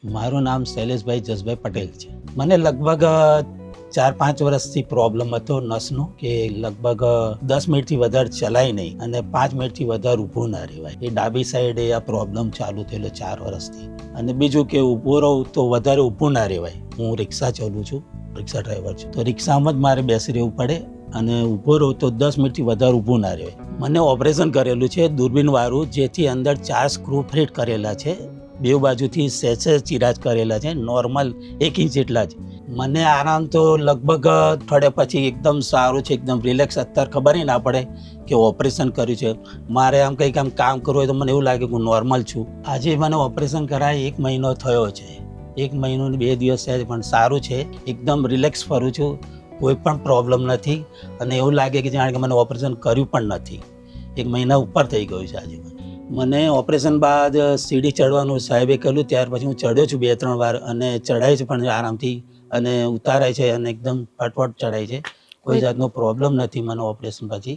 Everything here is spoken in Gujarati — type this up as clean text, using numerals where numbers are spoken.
મારું નામ શૈલેષભાઈ જસભાઈ પટેલ છે. મને લગભગ 4-5 વર્ષથી પ્રોબ્લેમ હતો નસનો, કે લગભગ 10 મિનિટથી વધારે ચલાય નહીં અને 5 મિનિટથી વધારે ઊભું ના રહેવાય. એ ડાબી સાઈડે આ પ્રોબ્લેમ ચાલુ થયેલો 4 વર્ષથી. અને બીજું કે ઊભો રહું તો વધારે ઊભું ના રહેવાય. હું રિક્ષા ચાલું છું, રિક્ષા ડ્રાઈવર છું, તો રિક્ષામાં જ મારે બેસી રહેવું પડે અને ઊભો રહું તો 10 મિનિટથી વધારે ઊભું ના રહેવાય. મને ઓપરેશન કરેલું છે દૂરબીનવાળું, જેથી અંદર 4 સ્ક્રૂ ફિટ કરેલા છે. બે બાજુથી સેસે ચિરાજ કરેલા છે, નોર્મલ 1 ઇંચ જેટલા જ. મને આરામ તો લગભગ અઠવાડિયા પછી એકદમ સારું છે, એકદમ રિલેક્સ. અત્યારે ખબર ના પડે કે ઓપરેશન કર્યું છે. મારે આમ કંઈક કામ કરવું હોય તો મને એવું લાગે કે હું નોર્મલ છું. આજે મને ઓપરેશન કરાય 1 મહિનો થયો છે. 1 મહિનો ને 2 દિવસ થયા છે, પણ સારું છે. એકદમ રિલેક્સ ફરું છું, કોઈ પણ પ્રોબ્લેમ નથી. અને એવું લાગે કે જાણે કે મને ઓપરેશન કર્યું પણ નથી. 1 મહિના ઉપર થઈ ગયું છે આજે. મને ઓપરેશન બાદ સીડી ચડવાનું સાહેબે કહ્યું, ત્યાર પછી હું ચડ્યો છું 2-3 વાર અને ચડાય છે પણ આરામથી, અને ઉતારાય છે અને એકદમ ફટફટ ચડાય છે. કોઈ જાતનો પ્રોબ્લેમ નથી મને ઓપરેશન પછી.